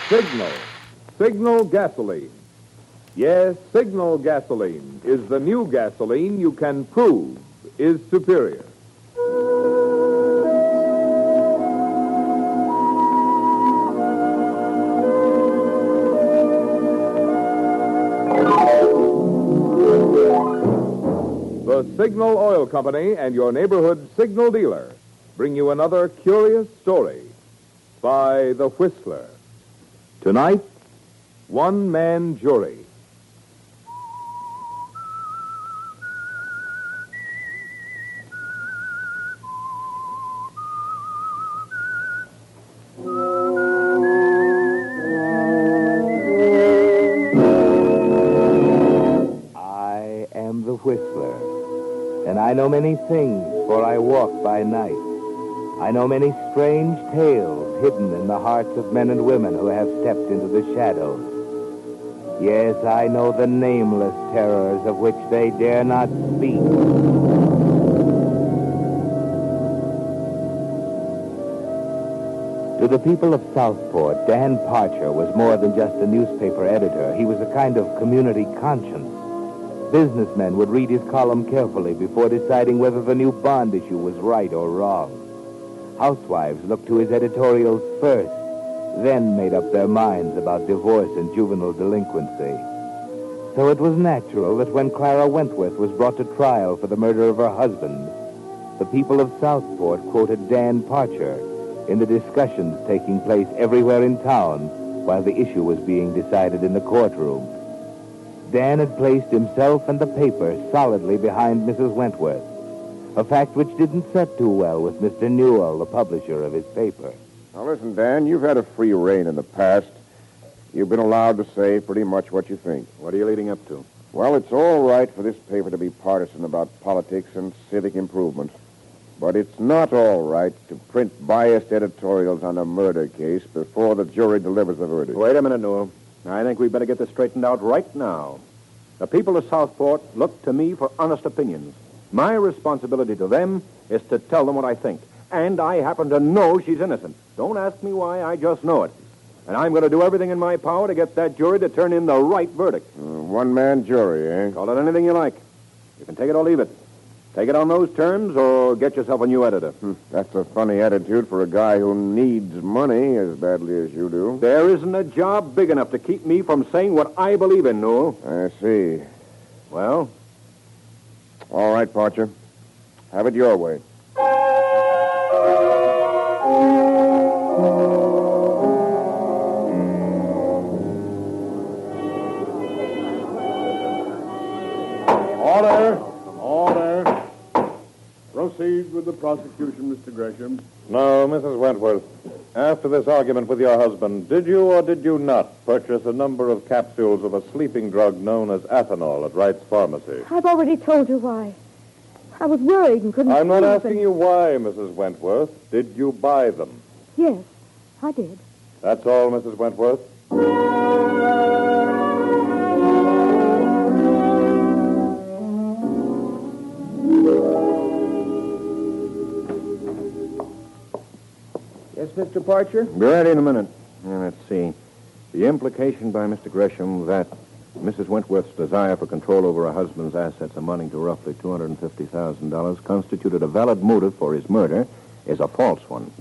Signal. Signal gasoline. Yes, Signal gasoline is the new gasoline you can prove is superior. The Signal Oil Company and your neighborhood Signal dealer bring you another curious story by The Whistler. Tonight, one-man jury. I am the Whistler, and I know many things, for I walk by night. I know many strange tales hidden in the hearts of men and women who have stepped into the shadows. Yes, I know the nameless terrors of which they dare not speak. To the people of Southport, Dan Parcher was more than just a newspaper editor. He was a kind of community conscience. Businessmen would read his column carefully before deciding whether the new bond issue was right or wrong. Housewives looked to his editorials first, then made up their minds about divorce and juvenile delinquency. So it was natural that when Clara Wentworth was brought to trial for the murder of her husband, the people of Southport quoted Dan Parcher in the discussions taking place everywhere in town while the issue was being decided in the courtroom. Dan had placed himself and the paper solidly behind Mrs. Wentworth, a fact which didn't set too well with Mr. Newell, the publisher of his paper. Now, listen, Dan, you've had a free rein in the past. You've been allowed to say pretty much what you think. What are you leading up to? Well, it's all right for this paper to be partisan about politics and civic improvement. But it's not all right to print biased editorials on a murder case before the jury delivers the verdict. Wait a minute, Newell. I think we better get this straightened out right now. The people of Southport look to me for honest opinions. My responsibility to them is to tell them what I think. And I happen to know she's innocent. Don't ask me why, I just know it. And I'm going to do everything in my power to get that jury to turn in the right verdict. One-man jury, eh? Call it anything you like. You can take it or leave it. Take it on those terms or get yourself a new editor. That's a funny attitude for a guy who needs money as badly as you do. There isn't a job big enough to keep me from saying what I believe in, Newell. I see. Well? All right, Parcher. Have it your way. Order. Order. Proceed with the prosecution, Mr. Gresham. No, Mrs. Wentworth. After this argument with your husband, did you or did you not purchase a number of capsules of a sleeping drug known as Athanol at Wright's Pharmacy? I've already told you why. I was worried and couldn't I'm not sleep, asking you why, Mrs. Wentworth. Did you buy them? Yes, I did. That's all, Mrs. Wentworth? Yes, Mr. Parcher? Be ready in a minute. Let's see. The implication by Mr. Gresham that Mrs. Wentworth's desire for control over her husband's assets amounting to roughly $250,000 constituted a valid motive for his murder is a false one.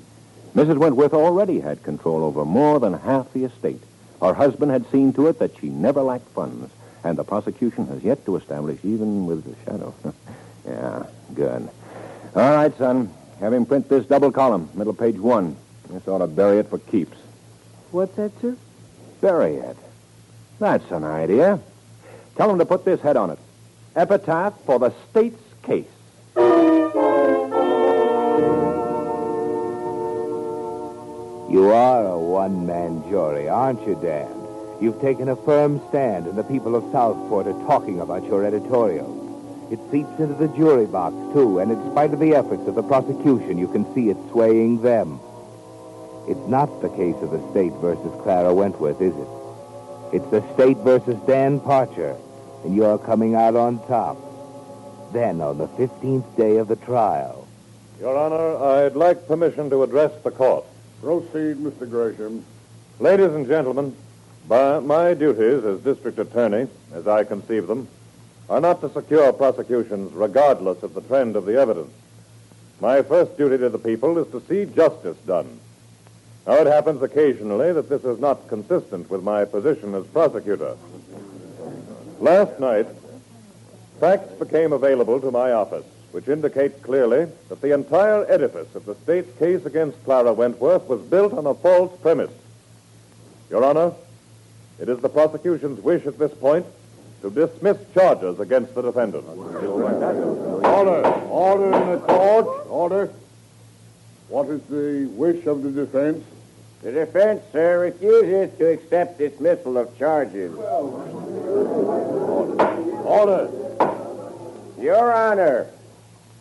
Mrs. Wentworth already had control over more than half the estate. Her husband had seen to it that she never lacked funds, and the prosecution has yet to establish even with the shadow. Yeah, good. All right, son. Have him print this double column, middle page 1. This ought to bury it for keeps. What's that, sir? Bury it. That's an idea. Tell him to put this head on it. Epitaph for the state's case. You are a one-man jury, aren't you, Dan? You've taken a firm stand, and the people of Southport are talking about your editorial. It seeps into the jury box, too, and in spite of the efforts of the prosecution, you can see it swaying them. It's not the case of the state versus Clara Wentworth, is it? It's the state versus Dan Parcher, and you're coming out on top. Then, on the 15th day of the trial... Your Honor, I'd like permission to address the court. Proceed, Mr. Gresham. Ladies and gentlemen, my duties as district attorney, as I conceive them, are not to secure prosecutions regardless of the trend of the evidence. My first duty to the people is to see justice done. Now, it happens occasionally that this is not consistent with my position as prosecutor. Last night, facts became available to my office which indicate clearly that the entire edifice of the state's case against Clara Wentworth was built on a false premise. Your Honor, it is the prosecution's wish at this point to dismiss charges against the defendant. Order. Order in the court. Order. What is the wish of the defense? The defense, sir, refuses to accept dismissal of charges. Order. Your Honor,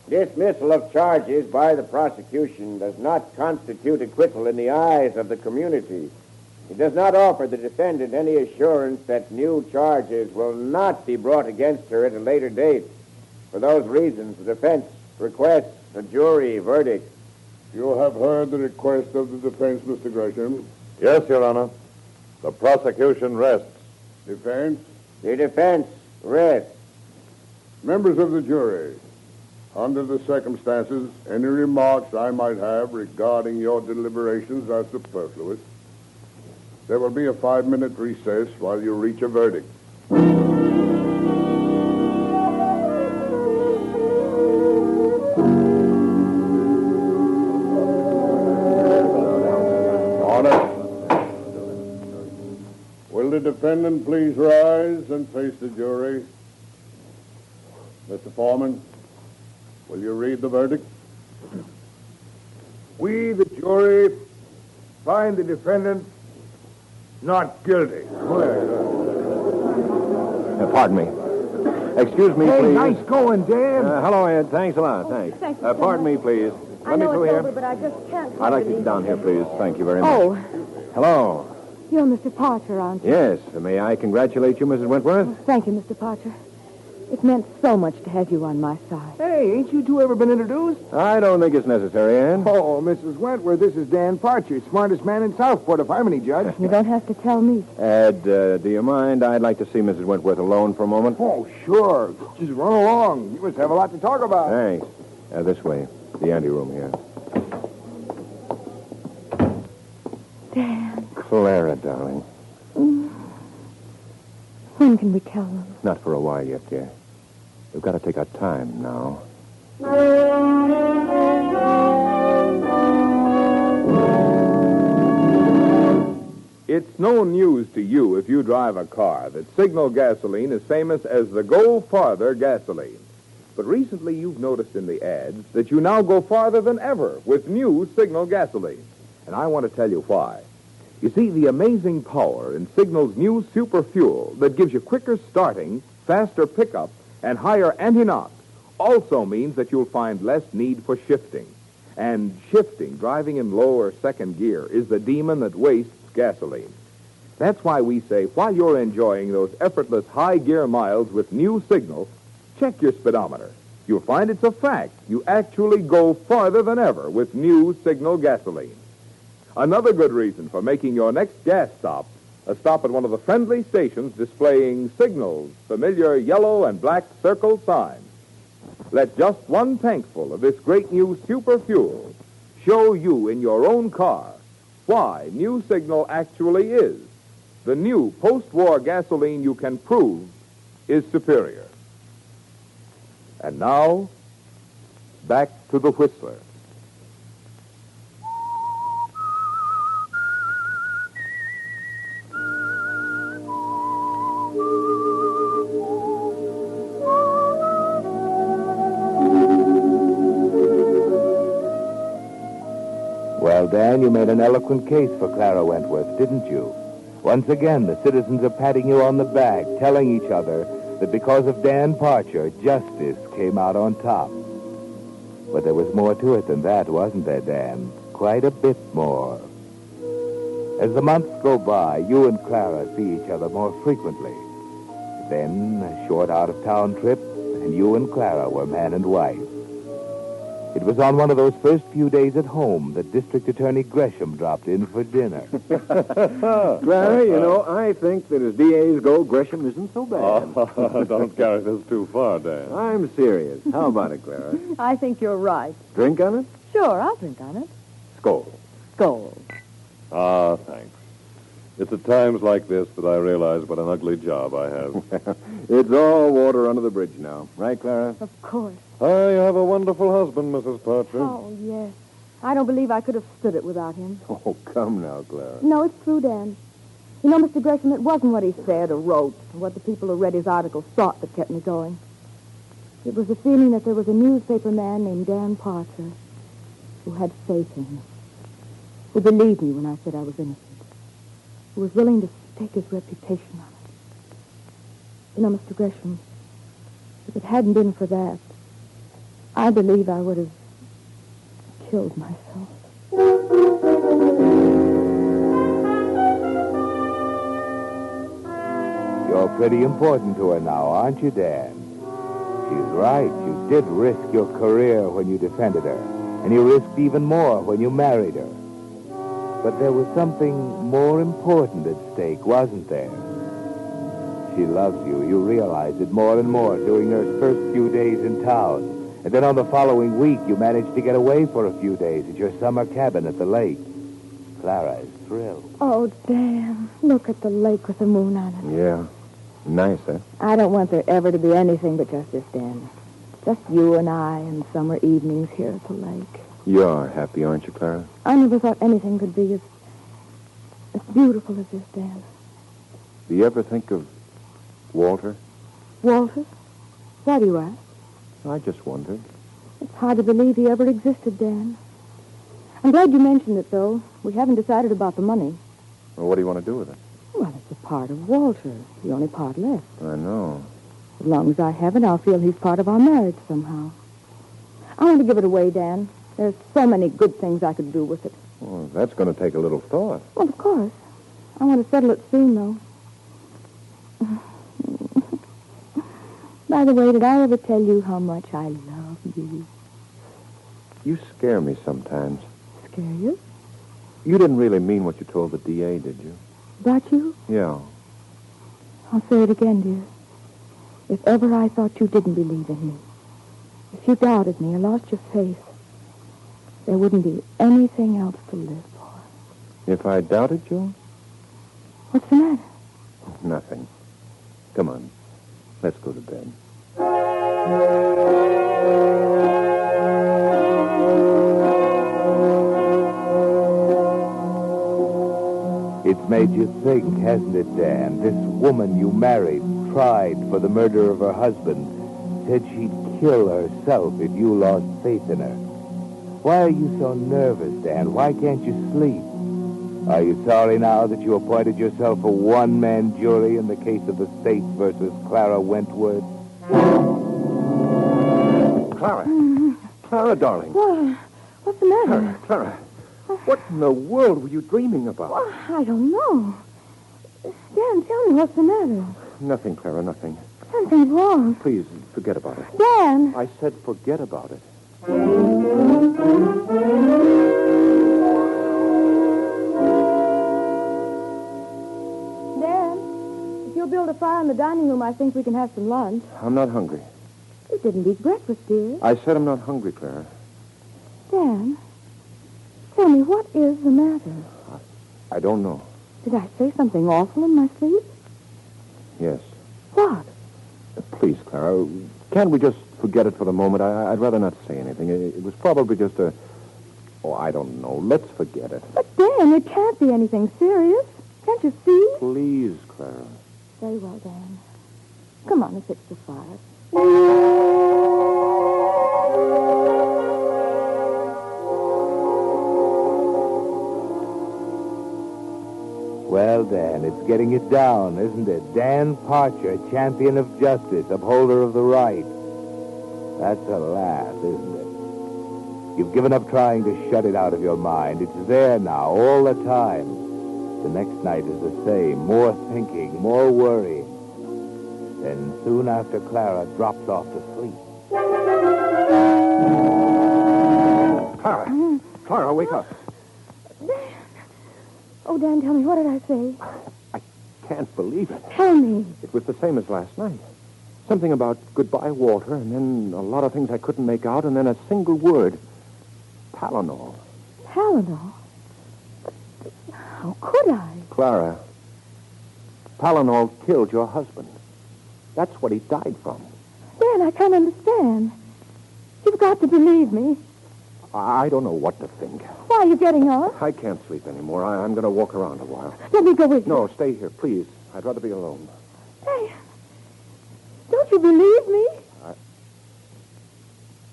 dismissal of charges by the prosecution does not constitute acquittal in the eyes of the community. It does not offer the defendant any assurance that new charges will not be brought against her at a later date. For those reasons, the defense requests a jury verdict. You have heard the request of the defense, Mr. Gresham. Yes, Your Honor. The prosecution rests. Defense? The defense rests. Members of the jury, under the circumstances, any remarks I might have regarding your deliberations are superfluous. There will be a 5-minute recess while you reach a verdict. Order. Will the defendant please rise and face the jury? Mr. Foreman, will you read the verdict? We, the jury, find the defendant not guilty. Pardon me. Excuse me, Hey, please. nice going, Dan. Hello, Ed. Thanks a lot. Thanks. Thank you, Pardon Sam. me, please. I Let me know through it's here. over, but I just can't. I'd like to sit down here, please. Thank you very much. Oh, Hello. you're Mr. Parcher, aren't you? Yes. May I congratulate you, Mrs. Wentworth? Thank you, Mr. Parcher. It meant so much to have you on my side. Hey, ain't you two ever been introduced? I don't think it's necessary, Ann. Oh, Mrs. Wentworth, this is Dan Parcher, smartest man in Southport, if I'm any judge. You don't have to tell me. Ed, do you mind? I'd like to see Mrs. Wentworth alone for a moment. Oh, sure. Just run along. You must have a lot to talk about. Thanks. This way. The anteroom here. Dan, Clara, darling. when can we tell them? Not for a while yet, dear. We've got to take our time now. It's no news to you if you drive a car that Signal gasoline is famous as the Go Farther gasoline. But recently you've noticed in the ads that you now go farther than ever with new Signal gasoline. And I want to tell you why. You see, the amazing power in Signal's new Super Fuel that gives you quicker starting, faster pickup, and higher anti-knock also means that you'll find less need for shifting. And shifting, driving in low or second gear, is the demon that wastes gasoline. That's why we say, while you're enjoying those effortless high-gear miles with new Signal, check your speedometer. You'll find it's a fact. You actually go farther than ever with new Signal gasoline. Another good reason for making your next gas stop a stop at one of the friendly stations displaying Signal's familiar yellow and black circle signs. Let just one tankful of this great new Super Fuel show you in your own car why new Signal actually is the new post-war gasoline you can prove is superior. And now, back to the Whistler. Well, Dan, you made an eloquent case for Clara Wentworth, didn't you? Once again, the citizens are patting you on the back, telling each other that because of Dan Parcher, justice came out on top. But there was more to it than that, wasn't there, Dan? Quite a bit more. As the months go by, you and Clara see each other more frequently. Then, a short out-of-town trip, and you and Clara were man and wife. It was on one of those first few days at home that District Attorney Gresham dropped in for dinner. Clara, you know, I think that as DAs go, Gresham isn't so bad. Oh, don't carry this too far, Dan. I'm serious. How about it, Clara? I think you're right. Drink on it? Sure, I'll drink on it. Skull. Skull. Ah, thanks. It's at times like this that I realize what an ugly job I have. It's all water under the bridge now. Right, Clara? Of course. I have a wonderful husband, Mrs. Parcher. Oh, yes. I don't believe I could have stood it without him. Oh, come now, Clara. No, it's true, Dan. You know, Mr. Gresham, it wasn't what he said or wrote, or what the people who read his articles thought that kept me going. It was the feeling that there was a newspaper man named Dan Parcher who had faith in me, who believed me when I said I was innocent, who was willing to stake his reputation on it. You know, Mr. Gresham, if it hadn't been for that, I believe I would have killed myself. You're pretty important to her now, aren't you, Dan? She's right. You did risk your career when you defended her, and you risked even more when you married her. But there was something more important at stake, wasn't there? She loves you. You realize it more and more during those first few days in town. And then on the following week, you managed to get away for a few days at your summer cabin at the lake. Clara is thrilled. Oh, Dan, look at the lake with the moon on it. Yeah. Nice, eh? I don't want there ever to be anything but just this, Dan. Just you and I and summer evenings here at the lake. You're happy, aren't you, Clara? I never thought anything could be as beautiful as this, Dan. Do you ever think of Walter? Walter? Why do you ask? I just wondered. It's hard to believe he ever existed, Dan. I'm glad you mentioned it, though. We haven't decided about the money. Well, what do you want to do with it? Well, it's a part of Walter, the only part left. I know. As long as I have it, I'll feel he's part of our marriage somehow. I want to give it away, Dan. There's so many good things I could do with it. Well, that's going to take a little thought. Well, of course. I want to settle it soon, though. By the way, did I ever tell you how much I love you? You scare me sometimes. Scare you? You didn't really mean what you told the DA, did you? About you? Yeah. I'll say it again, dear. If ever I thought you didn't believe in me, if you doubted me or lost your faith, there wouldn't be anything else to live for. If I doubted you? What's the matter? Nothing. Come on. Let's go to bed. It's made you think, hasn't it, Dan? This woman you married, tried for the murder of her husband, said she'd kill herself if you lost faith in her. Why are you so nervous, Dan? Why can't you sleep? Are you sorry now that you appointed yourself a one-man jury in the case of the state versus Clara Wentworth? Clara. Clara, darling. What? What's the matter? Clara. What in the world were you dreaming about? Well, I don't know. Dan, tell me what's the matter. Nothing, Clara, nothing. Something's wrong. Please, forget about it. Dan! I said forget about it. Dan, if you'll build a fire in the dining room, I think we can have some lunch. I'm not hungry. You didn't eat breakfast, dear. I said I'm not hungry, Clara. Dan, tell me, what is the matter? I don't know. Did I say something awful in my sleep? Yes. What? Please, Clara, can't we just forget it for the moment? I'd rather not say anything. It was probably just a... Oh, I don't know. Let's forget it. But, Dan, it can't be anything serious. Can't you see? Please, Clara. Very well, Dan. Come on and fix the fire. Well, Dan, it's getting it down, isn't it? Dan Parcher, champion of justice, upholder of the right. That's a laugh, isn't it? You've given up trying to shut it out of your mind. It's there now, all the time. The next night is the same. More thinking, more worrying. Then soon after Clara drops off to sleep. Clara. Clara, wake up. Oh, Dan, tell me, what did I say? I can't believe it. Tell me. It was the same as last night. Something about goodbye, Walter, and then a lot of things I couldn't make out, and then a single word. Tylenol. Tylenol? How could I? Clara, Tylenol killed your husband. That's what he died from. Dan, I can't understand. You've got to believe me. I don't know what to think. Why are you getting up? I can't sleep anymore. I'm going to walk around a while. Let me go with you. No, stay here, please. I'd rather be alone. Dan, don't you believe me?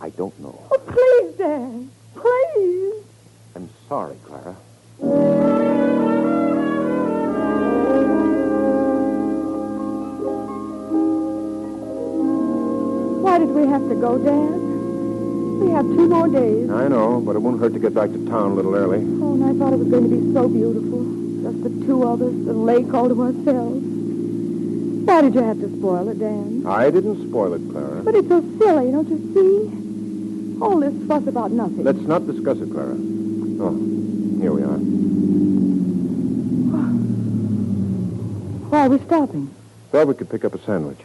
I don't know. Oh, please, Dan. Please. I'm sorry, Clara. Why did we have to go, Dan? We have 2 more days. I know, but it won't hurt to get back to town a little early. Oh, and I thought it was going to be so beautiful. Just the 2 of us, the lake all to ourselves. Why did you have to spoil it, Dan? I didn't spoil it, Clara. But it's so silly, don't you see? All this fuss about nothing. Let's not discuss it, Clara. Oh, here we are. Why are we stopping? Thought we could pick up a sandwich.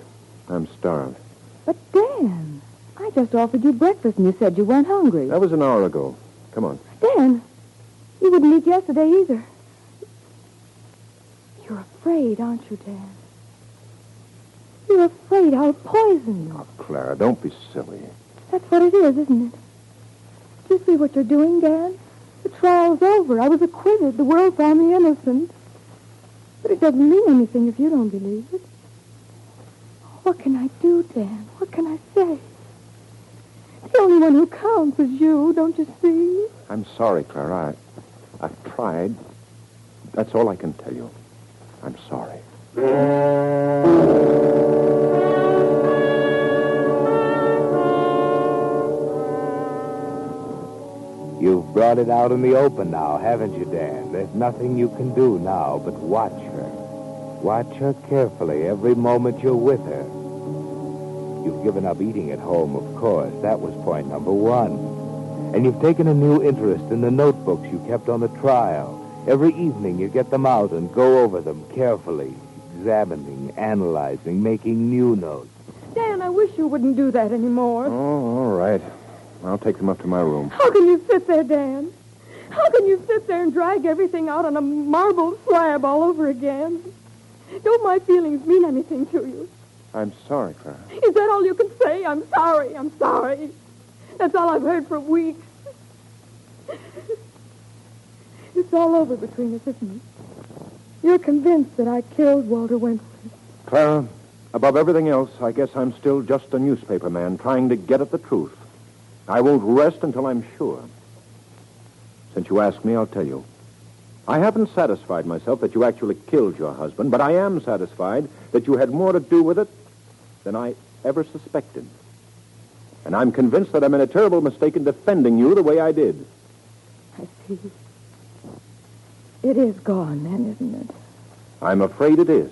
I'm starved. But, Dan, I just offered you breakfast and you said you weren't hungry. That was an hour ago. Come on. Dan, you wouldn't eat yesterday either. You're afraid, aren't you, Dan? You're afraid I'll poison you. Oh, Clara, don't be silly. That's what it is, isn't it? Do you see what you're doing, Dan? The trial's over. I was acquitted. The world found me innocent. But it doesn't mean anything if you don't believe it. What can I do, Dan? What can I say? The only one who counts is you, don't you see? I'm sorry, Clara. I've tried. That's all I can tell you. I'm sorry. You've brought it out in the open now, haven't you, Dan? There's nothing you can do now but watch her. Watch her carefully every moment you're with her. You've given up eating at home, of course. That was point number 1. And you've taken a new interest in the notebooks you kept on the trial. Every evening you get them out and go over them carefully, examining, analyzing, making new notes. Dan, I wish you wouldn't do that anymore. Oh, all right. I'll take them up to my room. How can you sit there, Dan? How can you sit there and drag everything out on a marble slab all over again? Don't my feelings mean anything to you? I'm sorry, Clara. Is that all you can say? I'm sorry. I'm sorry. That's all I've heard for weeks. It's all over between us, isn't it? You're convinced that I killed Walter Wentworth. Clara, above everything else, I guess I'm still just a newspaper man trying to get at the truth. I won't rest until I'm sure. Since you asked me, I'll tell you. I haven't satisfied myself that you actually killed your husband, but I am satisfied that you had more to do with it than I ever suspected. And I'm convinced that I made a terrible mistake in defending you the way I did. I see. It is gone, then, isn't it? I'm afraid it is.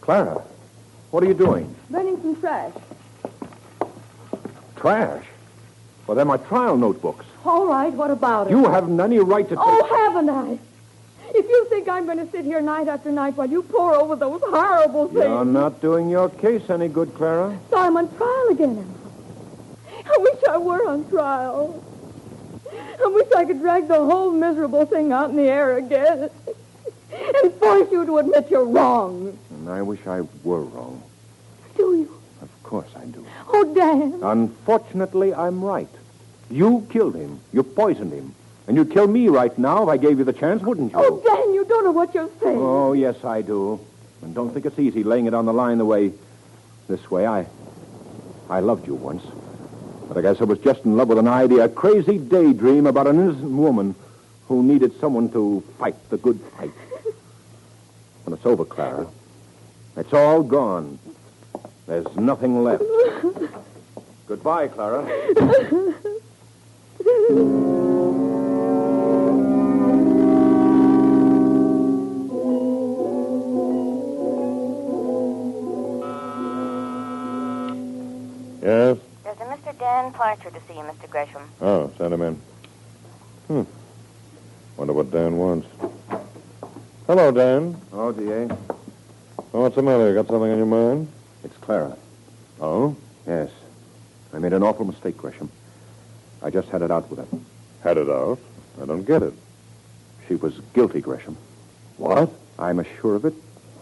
Clara, what are you doing? Burning some trash. Trash? Well, they're my trial notebooks. All right, what about it? You haven't any right to take... Oh, haven't I? If you think I'm going to sit here night after night while you pore over those horrible things... You're not doing your case any good, Clara. So I'm on trial again, am I? I wish I were on trial. I wish I could drag the whole miserable thing out in the air again and force you to admit you're wrong. And I wish I were wrong. Do you? Of course I do. Oh, Dan. Unfortunately, I'm right. You killed him. You poisoned him. And you'd kill me right now if I gave you the chance, wouldn't you? Oh, Dan, you don't know what you're saying. Oh, yes, I do. And don't think it's easy laying it on the line this way. I loved you once. But I guess I was just in love with an idea, a crazy daydream about an innocent woman who needed someone to fight the good fight. When it's over, Clara, it's all gone. There's nothing left. Goodbye, Clara. Parcher to see you, Mr. Gresham. Oh, send him in. Wonder what Dan wants. Hello, Dan. Oh, D.A. What's the matter? You got something on your mind? It's Clara. Oh? Yes. I made an awful mistake, Gresham. I just had it out with her. Had it out? I don't get it. She was guilty, Gresham. What? I'm as sure of it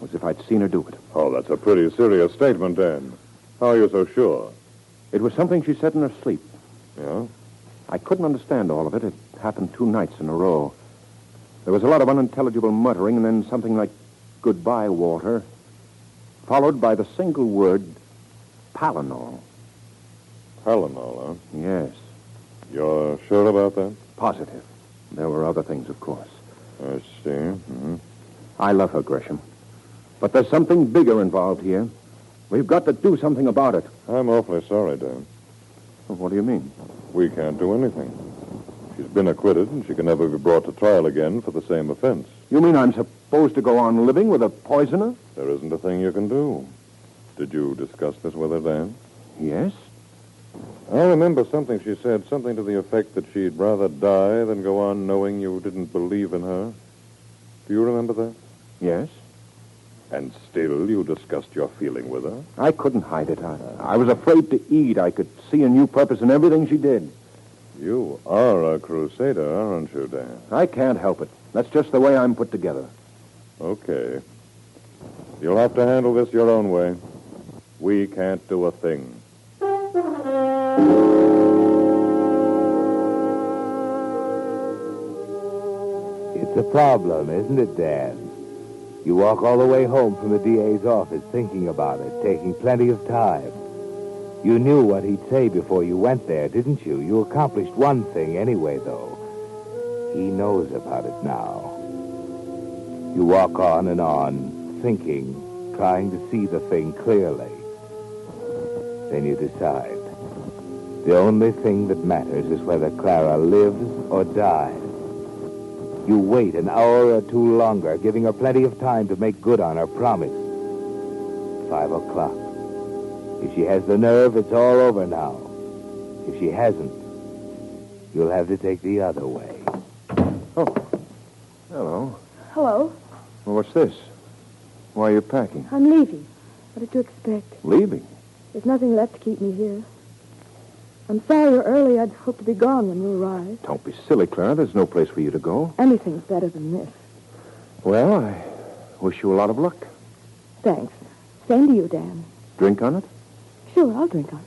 as if I'd seen her do it. Oh, that's a pretty serious statement, Dan. How are you so sure? It was something she said in her sleep. Yeah? I couldn't understand all of it. It happened 2 nights in a row. There was a lot of unintelligible muttering, and then something like, "Goodbye, Walter," followed by the single word, Palinol. Palinol, huh? Yes, You're sure about that? positive. There were other things, of course. I see. Mm-hmm. I love her, Gresham. But there's something bigger involved here. We've got to do something about it. I'm awfully sorry, Dan. What do you mean? We can't do anything. She's been acquitted, and she can never be brought to trial again for the same offense. You mean I'm supposed to go on living with a poisoner? There isn't a thing you can do. Did you discuss this with her, Dan? Yes. I remember something she said, something to the effect that she'd rather die than go on knowing you didn't believe in her. Do you remember that? Yes. And still you discussed your feeling with her? I couldn't hide it. I was afraid to eat. I could see a new purpose in everything she did. You are a crusader, aren't you, Dan? I can't help it. That's just the way I'm put together. Okay. You'll have to handle this your own way. We can't do a thing. It's a problem, isn't it, Dan? You walk all the way home from the DA's office thinking about it, taking plenty of time. You knew what he'd say before you went there, didn't you? You accomplished one thing anyway, though. He knows about it now. You walk on, thinking, trying to see the thing clearly. Then you decide. The only thing that matters is whether Clara lives or dies. You wait an hour or 2 longer, giving her plenty of time to make good on her promise. 5 o'clock. If she has the nerve, it's all over now. If she hasn't, you'll have to take the other way. Oh. Hello. Hello. Well, what's this? Why are you packing? I'm leaving. What did you expect? Leaving? There's nothing left to keep me here. I'm sorry you're early. I'd hoped to be gone when you arrived. Don't be silly, Clara. There's no place for you to go. Anything's better than this. Well, I wish you a lot of luck. Thanks. Same to you, Dan. Drink on it? Sure, I'll drink on it.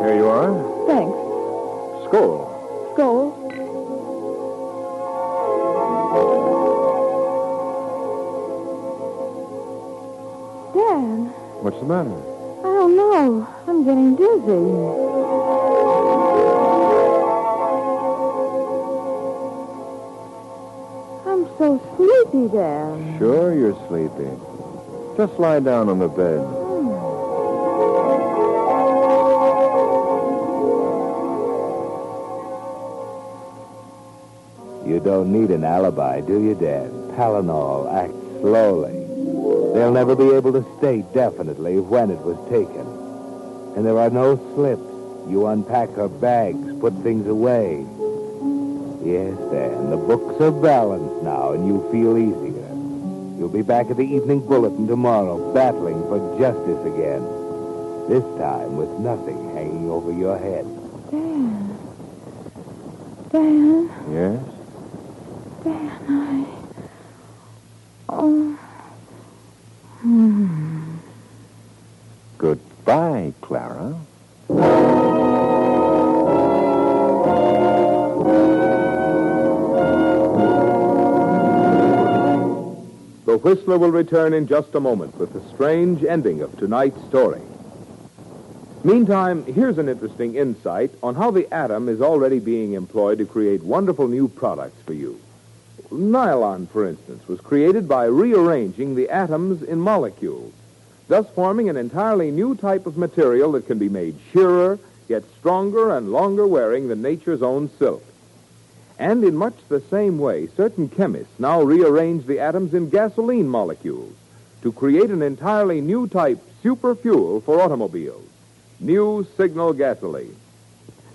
Here you are. Thanks. Skull. Skull. Dan, What's the matter? I don't know. I'm getting dizzy. I'm so sleepy, Dan. Sure you're sleepy. Just lie down on the bed. You don't need an alibi, do you, Dan? Palinol acts slowly. They'll never be able to state definitely when it was taken. And there are no slips. You unpack her bags, put things away. Yes, Dan, the books are balanced now, and you feel easier. You'll be back at the Evening Bulletin tomorrow, battling for justice again. This time with nothing hanging over your head. Dan. Dan. Yes? Dan, Oh. Goodbye, Clara. The Whistler will return in just a moment with the strange ending of tonight's story. Meantime, here's an interesting insight on how the atom is already being employed to create wonderful new products for you. Nylon, for instance, was created by rearranging the atoms in molecules, thus forming an entirely new type of material that can be made sheerer, yet stronger and longer wearing than nature's own silk. And in much the same way, certain chemists now rearrange the atoms in gasoline molecules to create an entirely new type super fuel for automobiles, New Signal gasoline.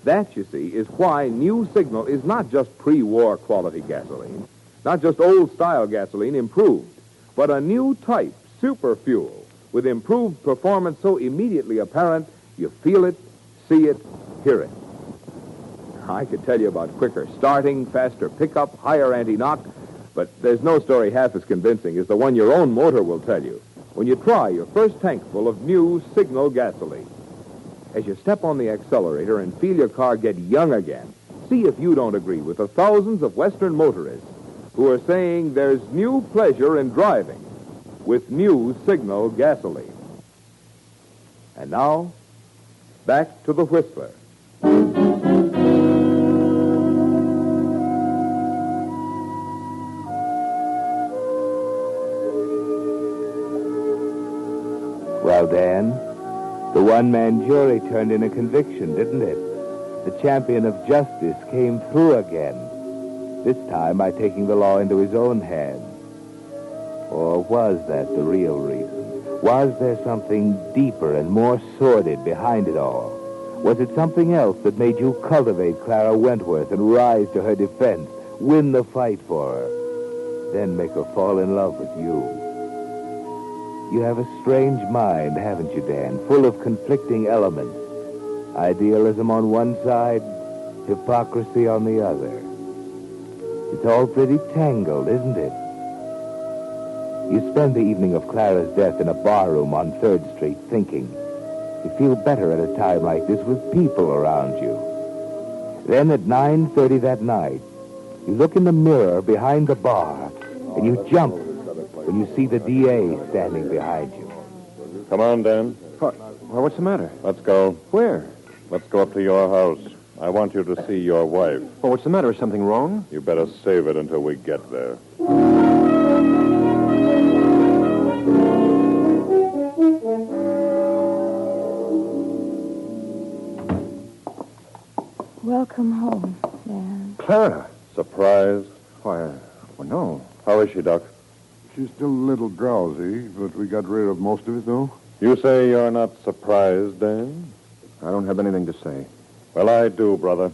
That, you see, is why New Signal is not just pre-war quality gasoline, not just old-style gasoline improved, but a new type super fuel with improved performance so immediately apparent you feel it, see it, hear it. I could tell you about quicker starting, faster pickup, higher anti-knock, but there's no story half as convincing as the one your own motor will tell you when you try your first tankful of New Signal gasoline. As you step on the accelerator and feel your car get young again, see if you don't agree with the thousands of Western motorists who are saying there's new pleasure in driving with New Signal gasoline. And now, back to the Whistler. Well, Dan, the one-man jury turned in a conviction, didn't it? The champion of justice came through again, this time by taking the law into his own hands. Or was that the real reason? Was there something deeper and more sordid behind it all? Was it something else that made you cultivate Clara Wentworth and rise to her defense, win the fight for her, then make her fall in love with you? You have a strange mind, haven't you, Dan? Full of conflicting elements. Idealism on one side, hypocrisy on the other. It's all pretty tangled, isn't it? You spend the evening of Clara's death in a barroom on 3rd Street thinking. You feel better at a time like this with people around you. Then at 9:30 that night, you look in the mirror behind the bar, and you jump when you see the DA standing behind you. Come on, Dan. Well, what's the matter? Let's go. Where? Let's go up to your house. I want you to see your wife. Well, what's the matter? Is something wrong? You better save it until we get there. Welcome home, Dan. Clara. Surprised? Why, well, no. How is she, Doc? She's still a little drowsy, but we got rid of most of it, though. You say you're not surprised, Dan? I don't have anything to say. Well, I do, brother.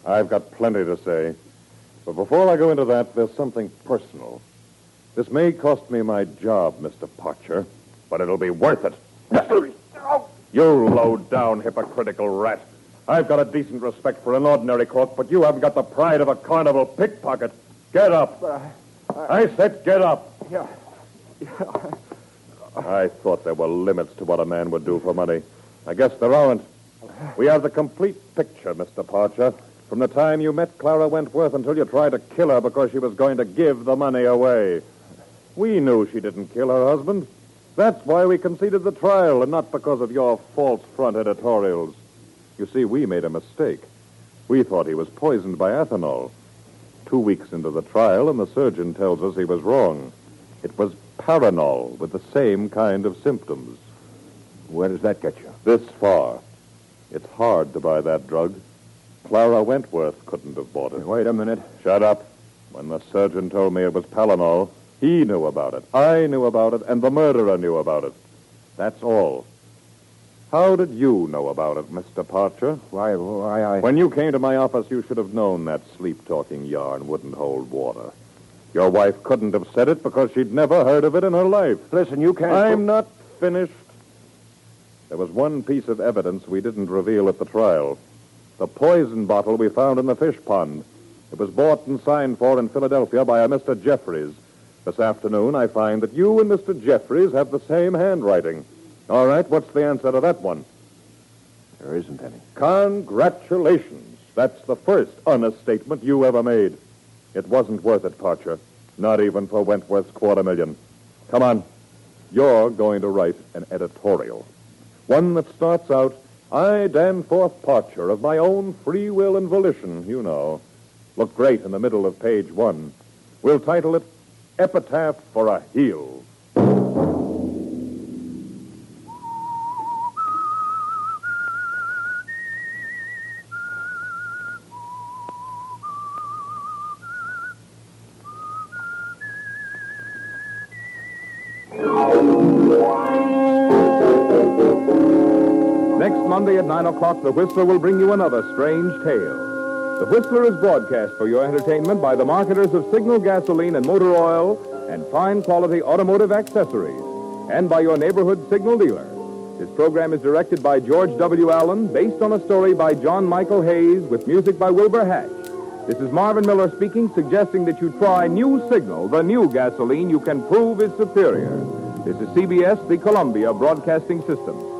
I've got plenty to say. But before I go into that, there's something personal. This may cost me my job, Mr. Parcher, but it'll be worth it. You low-down, hypocritical rat. I've got a decent respect for an ordinary crook, but you haven't got the pride of a carnival pickpocket. Get up. I said get up. Yeah. I thought there were limits to what a man would do for money. I guess there aren't. We have the complete picture, Mr. Parcher, from the time you met Clara Wentworth until you tried to kill her because she was going to give the money away. We knew she didn't kill her husband. That's why we conceded the trial, and not because of your false front editorials. You see, we made a mistake. We thought he was poisoned by ethanol. 2 weeks into the trial, and the surgeon tells us he was wrong. It was Paranol with the same kind of symptoms. Where does that get you? This far. It's hard to buy that drug. Clara Wentworth couldn't have bought it. Wait a minute. Shut up. When the surgeon told me it was Paranol, he knew about it. I knew about it, and the murderer knew about it. That's all. How did you know about it, Mr. Parcher? Why, When you came to my office, you should have known that sleep-talking yarn wouldn't hold water. Your wife couldn't have said it because she'd never heard of it in her life. Listen, you can't... I'm not finished. There was one piece of evidence we didn't reveal at the trial. The poison bottle we found in the fish pond. It was bought and signed for in Philadelphia by a Mr. Jeffries. This afternoon, I find that you and Mr. Jeffries have the same handwriting. All right, what's the answer to that one? There isn't any. Congratulations. That's the first honest statement you ever made. It wasn't worth it, Parcher. Not even for Wentworth's $250,000. Come on. You're going to write an editorial. One that starts out, I, Danforth Parcher, of my own free will and volition, you know. Look great in the middle of page 1. We'll title it Epitaph for a Heel. Next Monday at 9 o'clock, The Whistler will bring you another strange tale. The Whistler is broadcast for your entertainment by the marketers of Signal gasoline and motor oil and fine quality automotive accessories, and by your neighborhood Signal dealer. This program is directed by George W. Allen, based on a story by John Michael Hayes, with music by Wilbur Hatch. This is Marvin Miller speaking, suggesting that you try New Signal, the new gasoline you can prove is superior. This is CBS, the Columbia Broadcasting System.